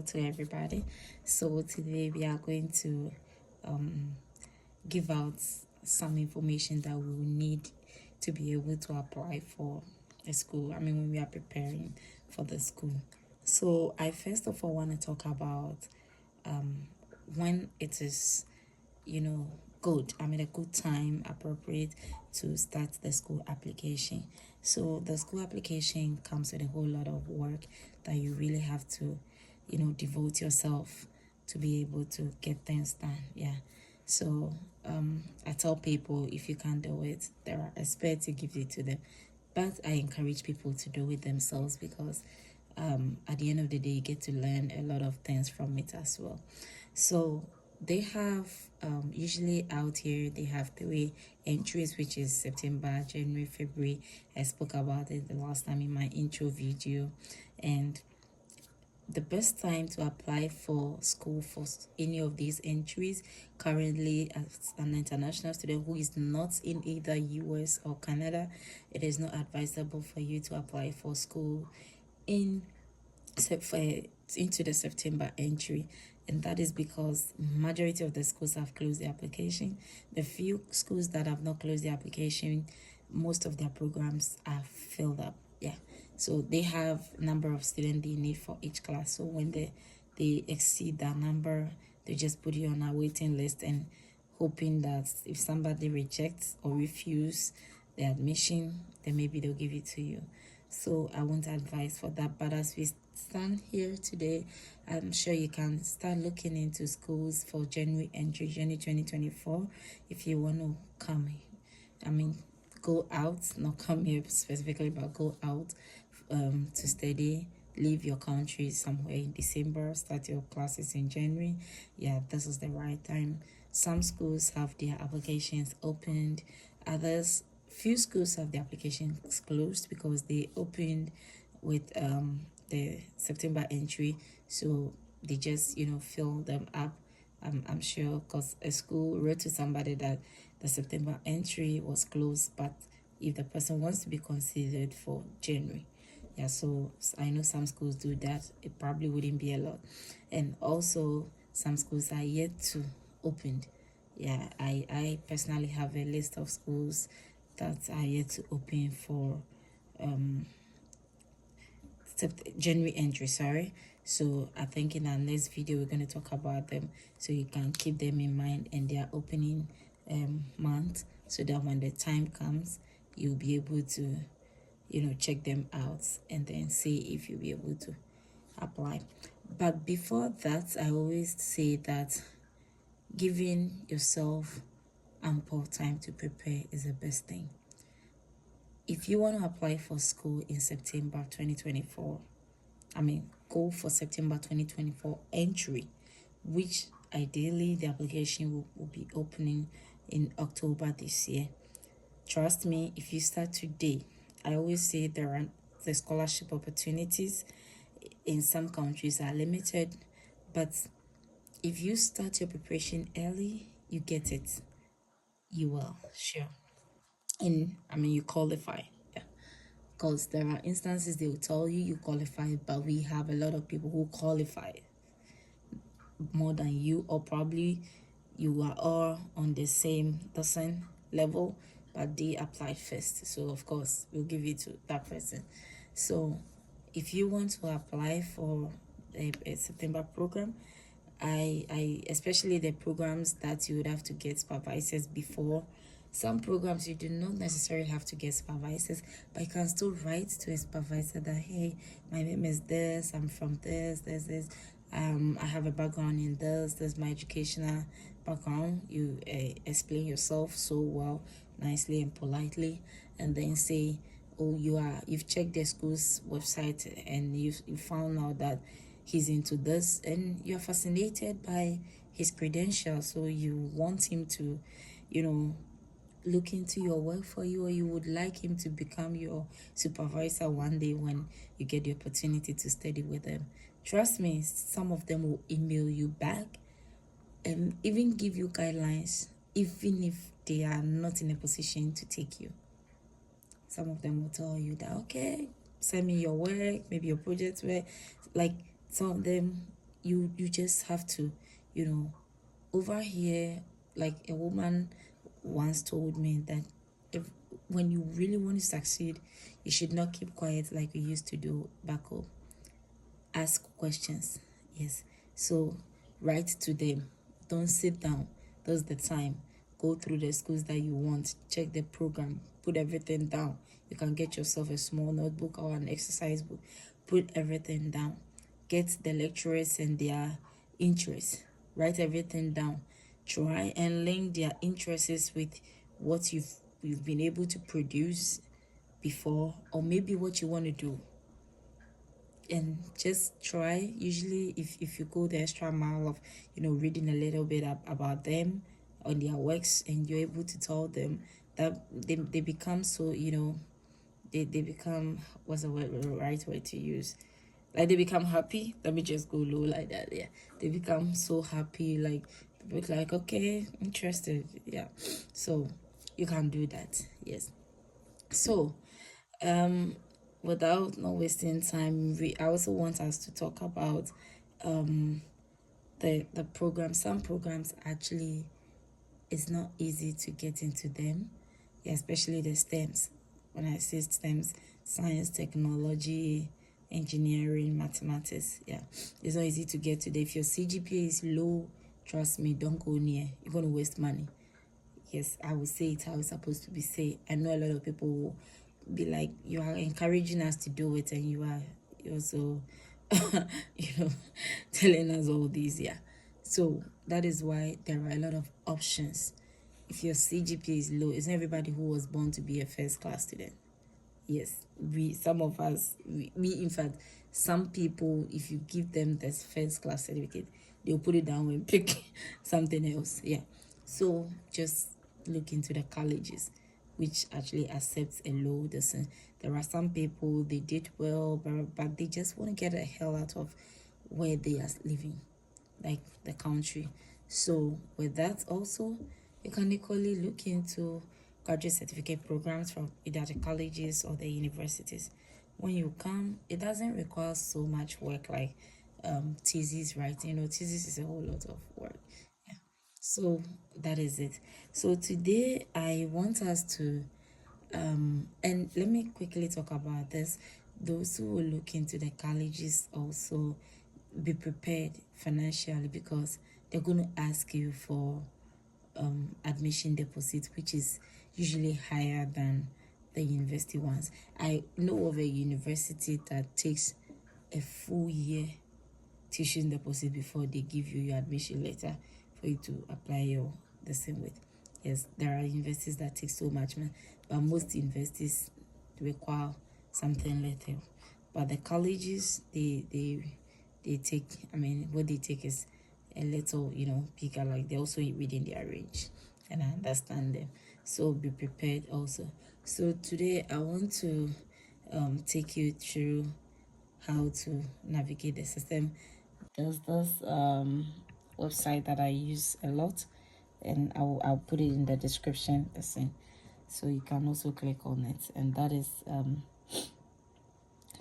to everybody. So today we are going to give out some information that we will need to be able to apply for a school. I mean, when we are preparing for the school. So I first of all want to talk about when it is, good. I mean, a good time appropriate to start the school application. So the school application comes with a whole lot of work that you really have to, devote yourself to be able to get things done. Yeah. So I tell people if you can't do it, there are experts to give it to them. But I encourage people to do it themselves because at the end of the day, you get to learn a lot of things from it as well. So they have usually out here they have 3 entries, which is September, January, February. I spoke about it the last time in my intro video. And the best time to apply for school for any of these entries currently, as an international student who is not in either US or Canada, it is not advisable for you to apply for school in into the September entry, and that is because majority of the schools have closed the application. The few schools that have not closed the application, most of their programs are filled up. Yeah, so they have number of students they need for each class. So when they exceed that number, they just put you on a waiting list and hoping that if somebody rejects or refuse the admission, then maybe they'll give it to you. So I won't advise for that. But as we stand here today, I'm sure you can start looking into schools for January entry, January 2024, if you want to come. I mean, go out, not come here specifically, but go out to study. Leave your country somewhere in December, start your classes in January. Yeah, this is the right time. Some schools have their applications opened, others, few schools have the applications closed because they opened with the September entry, so they just fill them up. I'm sure because a school wrote to somebody that the September entry was closed, but if the person wants to be considered for January, yeah, so I know some schools do that. It probably wouldn't be a lot, and also some schools are yet to open. Yeah, I personally have a list of schools that are yet to open for January entry, sorry. So I think in our next video we're going to talk about them, so you can keep them in mind and their opening month, so that when the time comes you'll be able to check them out and then see if you'll be able to apply. But before that, I always say that giving yourself ample time to prepare is the best thing. If you want to apply for school in September 2024, go for September 2024 entry, which ideally the application will be opening in October this year. Trust me, if you start today, I always say the scholarship opportunities in some countries are limited, but if you start your preparation early, you get it. You will, sure. And you qualify. Yeah. Because there are instances they will tell you qualify, but we have a lot of people who qualify more than you, or probably you are all on the same level, but they applied first. So of course we'll give it to that person. So if you want to apply for a September program, I especially the programs that you would have to get supervisors before. Some programs you do not necessarily have to get supervisors, but you can still write to a supervisor that, hey, my name is this, I'm from this, I have a background in this my educational background. You explain yourself so well, nicely and politely, and then say, oh, you've checked the school's website and you found out that he's into this, and you're fascinated by his credentials, so you want him to look into your work for you, or you would like him to become your supervisor one day when you get the opportunity to study with them. Trust me, some of them will email you back and even give you guidelines, even if they are not in a position to take you. Some of them will tell you that, okay, send me your work, maybe your project work. Like some of them, you just have to, you know, over here, like a woman once told me that if when you really want to succeed, you should not keep quiet like we used to do back home. Ask questions. Yes. So write to them. Don't sit down. That's the time. Go through the schools that you want. Check the program. Put everything down. You can get yourself a small notebook or an exercise book. Put everything down. Get the lecturers and their interests. Write everything down. Try and link their interests with what you've been able to produce before, or maybe what you want to do, and just try. Usually if you go the extra mile of, you know, reading a little bit about them on their works, and you're able to tell them, that they become so, you know, they become, what's the right word to use, like they become happy. Let me just go low like that. Yeah, they become so happy, like okay, interested. Yeah, so you can do that. Yes. So um without not wasting time, I also want us to talk about the program. Some programs actually, it's not easy to get into them. Yeah, especially the STEMs. When I say STEMs, science, technology, engineering, mathematics. Yeah, it's not easy to get to them. If your CGPA is low, trust me, don't go near. You're going to waste money. Yes, I will say it how it's supposed to be said. I know a lot of people will be like, you are encouraging us to do it, and you're also, you know, telling us all these. Yeah. So that is why there are a lot of options. If your CGPA is low, it's not everybody who was born to be a first class student. Yes, some of us, we in fact, some people, if you give them this first class certificate, they'll put it down and pick something else. Yeah. So just look into the colleges which actually accepts a low distance. There are some people, they did well, but they just want to get the hell out of where they are living, like the country. So with that also, you can equally look into graduate certificate programs from either the colleges or the universities. When you come, it doesn't require so much work like thesis writing. You know, thesis is a whole lot of work. Yeah. So that is it. So today I want us to and let me quickly talk about this. Those who will look into the colleges also, be prepared financially, because they're going to ask you for admission deposit, which is usually higher than the university ones. I know of a university that takes a full year tuition deposit before they give you your admission letter for you to apply your the same with. Yes, there are universities that take so much money, but most universities require something little. But the colleges, they take, I mean, what they take is a little, you know, bigger, like they're also within their range, and I understand them. So be prepared also. So today I want to take you through how to navigate the system. There's this website that I use a lot, and I'll put it in the description, listen, so you can also click on it, and that is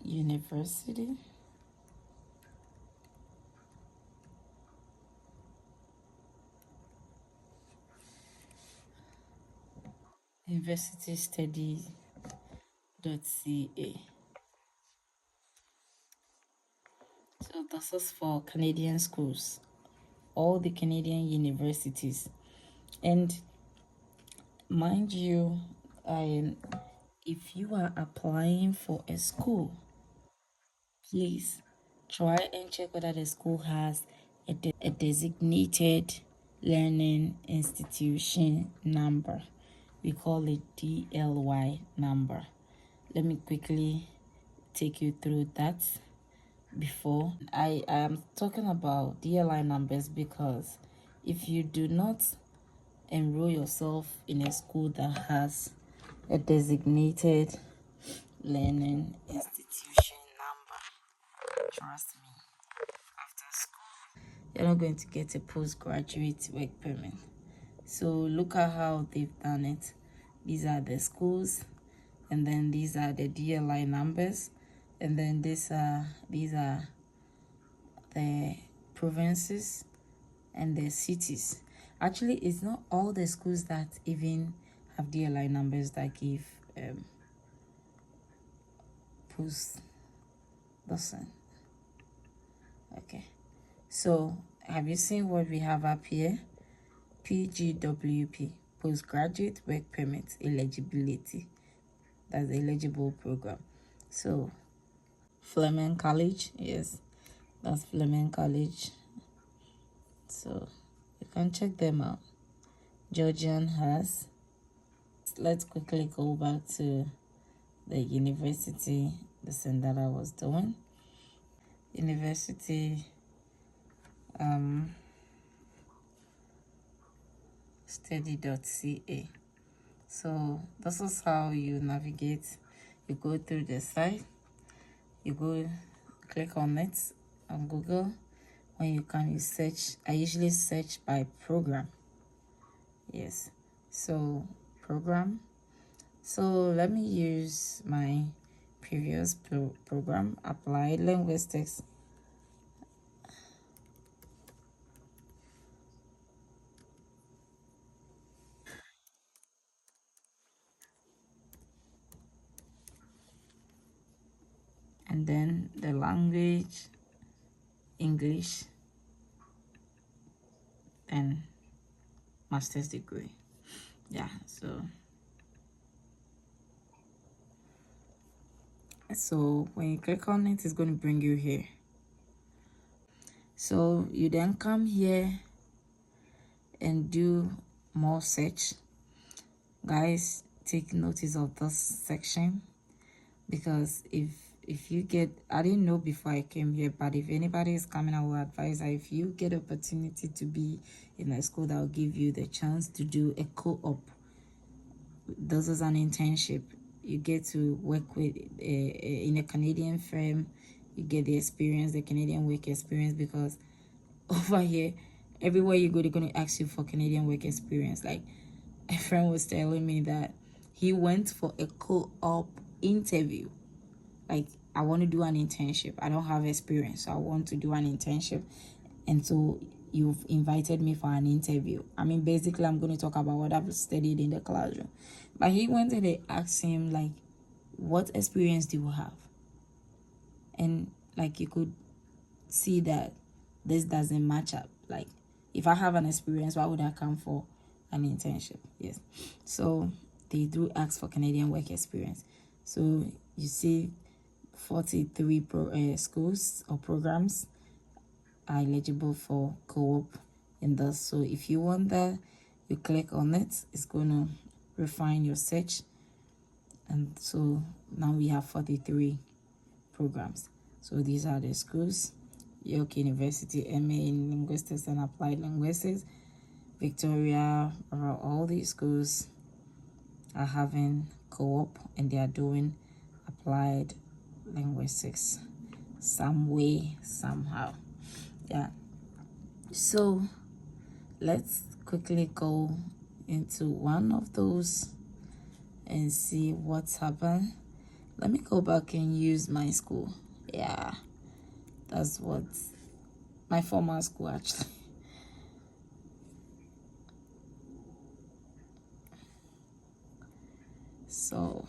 university universitystudy.ca. So this is for Canadian schools, all the Canadian universities. And mind you, I if you are applying for a school, please try and check whether the school has a designated learning institution number. We call it DLY number. Let me quickly take you through that. Before I am talking about DLI numbers, because if you do not enroll yourself in a school that has a designated learning institution number, trust me, after school you're not going to get a postgraduate work permit. So look at how they've done it. These are the schools, and then these are the DLI numbers, and then these are the provinces and the cities. Actually, it's not all the schools that even have DLI numbers that give post dozen. Okay, so have you seen what we have up here? PGWP, postgraduate work permit eligibility. That's the eligible program. So Fleming College, yes, that's Fleming College. So you can check them out. Georgian has. Let's quickly go back to the university, the thing that I was doing. University study.ca. So this is how you navigate. You go through the site, you go click on it on Google. When you come, you search. I usually search by program. Yes, so program. So let me use my previous program, Applied Linguistics. And then the language, English, and master's degree. Yeah, so when you click on it, it's going to bring you here. So you then come here and do more search. Guys, take notice of this section, because if you get, I didn't know before I came here, but if anybody is coming, I will advise that if you get opportunity to be in a school that will give you the chance to do a co-op, this is an internship. You get to work with in a Canadian firm. You get the experience, the Canadian work experience, because over here, everywhere you go, they're going to ask you for Canadian work experience. Like, a friend was telling me that he went for a co-op interview. Like, I want to do an internship. I don't have experience, so I want to do an internship. And so you've invited me for an interview. I mean, basically, I'm going to talk about what I've studied in the classroom. But he went and they asked him, like, what experience do you have? And, like, you could see that this doesn't match up. Like, if I have an experience, why would I come for an internship? Yes. So they do ask for Canadian work experience. So you see 43 schools or programs are eligible for co-op in this. So if you want that, you click on it. It's going to refine your search. And so now we have 43 programs. So these are the schools: York University, MA in Linguistics and Applied Linguistics, Victoria. All these schools are having co-op, and they are doing applied linguistics some way, somehow. Yeah. So let's quickly go into one of those and see what's happened. Let me go back and use my school. Yeah, that's what my former school actually. So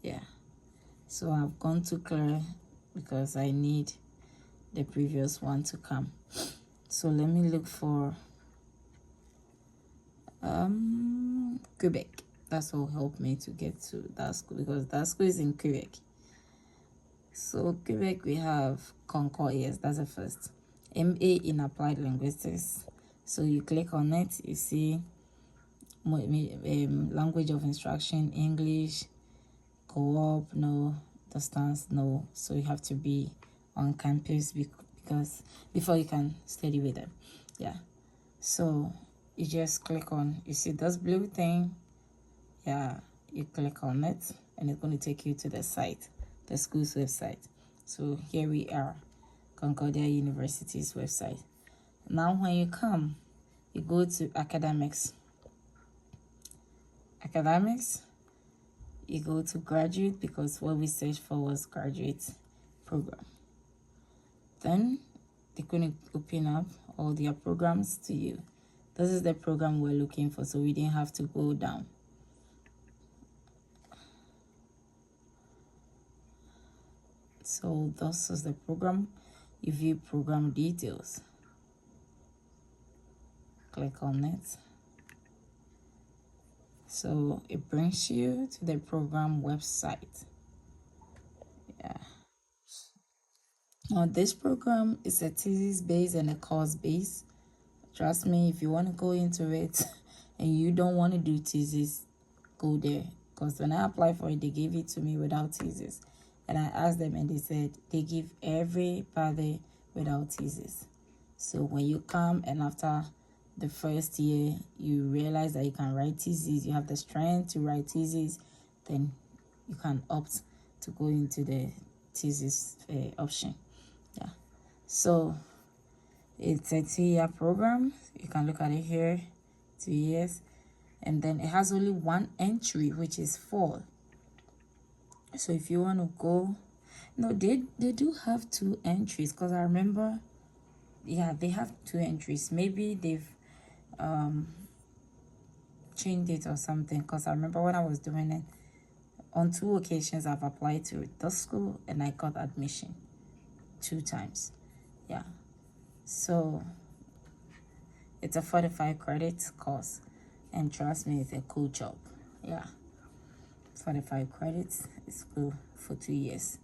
yeah, so I've gone to Claire because I need the previous one to come. So let me look for Quebec. That's what will help me to get to that school, because that school is in Quebec. So Quebec, we have Concord. Yes, that's the first. MA in Applied Linguistics. So you click on it, you see language of instruction, English, co-op, no, distance, no. So you have to be on campus because before you can study with them. Yeah. So you just click on, you see this blue thing. Yeah, you click on it and it's going to take you to the site, the school's website. So here we are, Concordia University's website. Now when you come, you go to academics. You go to graduate, because what we searched for was graduate. program. Then they're going to open up all their programs to you. This is the program we're looking for, so we didn't have to go down. So this is the program. You view program details. Click on it. So it brings you to the program website. Yeah. Now this program is a thesis based and a course based. Trust me, if you want to go into it and you don't want to do thesis, go there. Because when I applied for it, they gave it to me without thesis. And I asked them and they said they give everybody without thesis. So when you come and after the first year, you realize that you can write thesis, you have the strength to write thesis, then you can opt to go into the thesis option. Yeah. So it's a 2-year program. You can look at it here, 2 years. And then it has only one entry, which is fall. So if you want to go, no, they do have 2 entries, because I remember, yeah, they have 2 entries. Maybe they've changed it or something, because I remember when I was doing it, on 2 occasions I've applied to the school and I got admission 2 times. Yeah. So it's a 45 credit course, and trust me, it's a cool job. Yeah. 45 credits is cool for 2 years.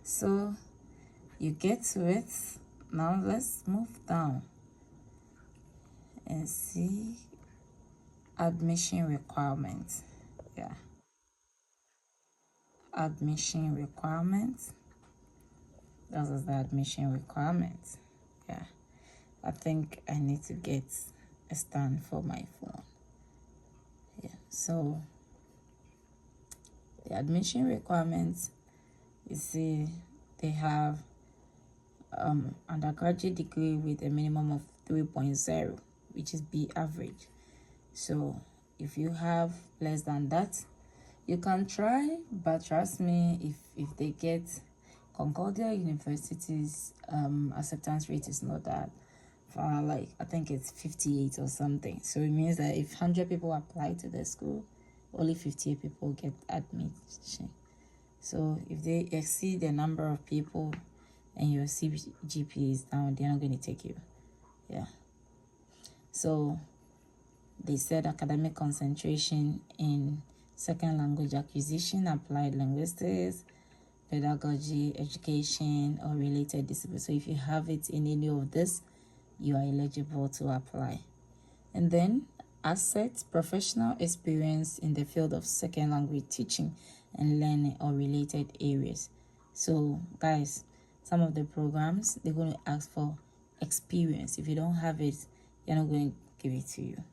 So you get to it. Now let's move down and see admission requirements. Yeah. Admission requirements. This is the admission requirements. Yeah. I think I need to get a stand for my phone. Yeah. So the admission requirements, you see, they have undergraduate degree with a minimum of 3.0, which is B average. So if you have less than that, you can try, but trust me, if they get Concordia University's acceptance rate is not that far. Like, I think it's 58 or something. So it means that if 100 people apply to the school, only 58 people get admission. So if they exceed the number of people and your CGPA is down, they're not going to take you. Yeah. So they said academic concentration in second language acquisition, applied linguistics, pedagogy, education, or related disciplines. So if you have it in any of this, you are eligible to apply. And then assets, professional experience in the field of second language teaching and learning or related areas. So guys, some of the programs, they're going to ask for experience. If you don't have it, they're not going to give it to you.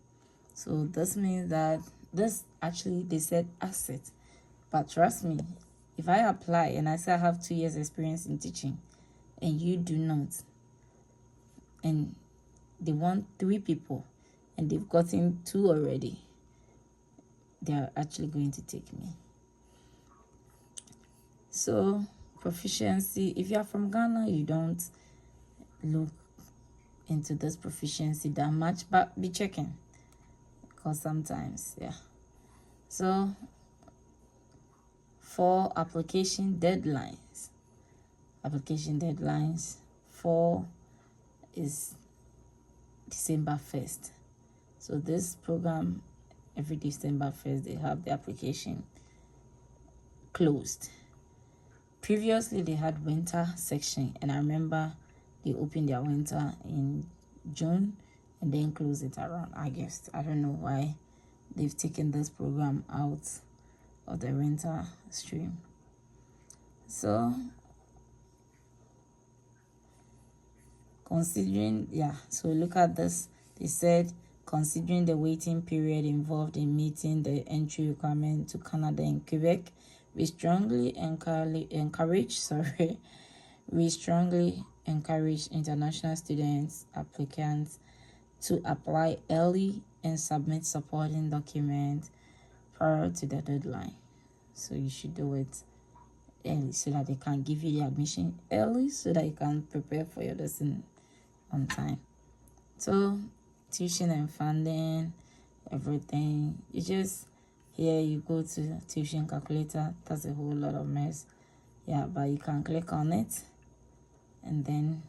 So this means that this actually, they said asset, but trust me, if I apply and I say I have 2 years experience in teaching and you do not, and they want 3 people and they've gotten 2 already, they are actually going to take me. So proficiency, if you are from Ghana, you don't look into this proficiency that much, but be checking, because sometimes, yeah. So for application deadlines, for is December 1st. So this program, every December 1st, they have the application closed. Previously, they had winter section, and I remember they opened their winter in June and then closed it around August. I don't know why they've taken this program out of the winter stream. So considering, yeah, so look at this. They said, considering the waiting period involved in meeting the entry requirement to Canada and Quebec, we strongly encourage international students, applicants to apply early and submit supporting documents prior to the deadline. So you should do it early so that they can give you the admission early so that you can prepare for your lesson on time. So tuition and funding, everything, you just here you go to tuition calculator. That's a whole lot of mess. Yeah, but you can click on it and then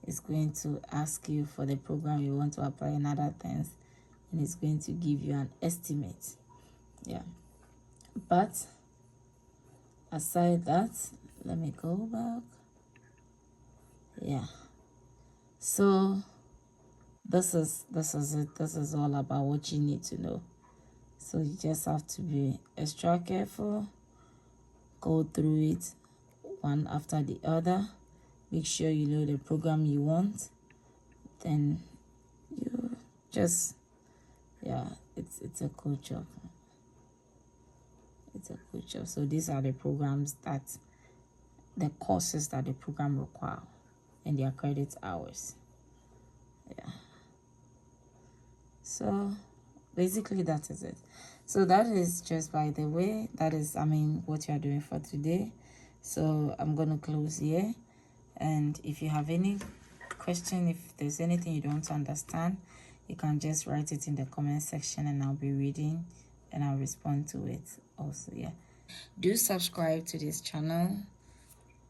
it's going to ask you for the program you want to apply and other things, and it's going to give you an estimate. Yeah, but aside that, let me go back. Yeah, so this is it. This is all about what you need to know. So you just have to be extra careful, go through it one after the other, make sure you know the program you want, then you just, yeah, it's a cool job. It's a good job. So these are the programs that, the courses that the program require and their credit hours. Yeah. So basically that is it. So that is just, by the way, that is, I mean, what you are doing for today. So I'm going to close here. And if you have any question, if there's anything you don't understand, you can just write it in the comment section and I'll be reading and I'll respond to it also. Yeah, do subscribe to this channel,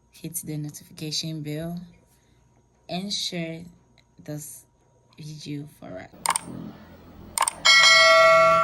hit the notification bell, and share this video for us.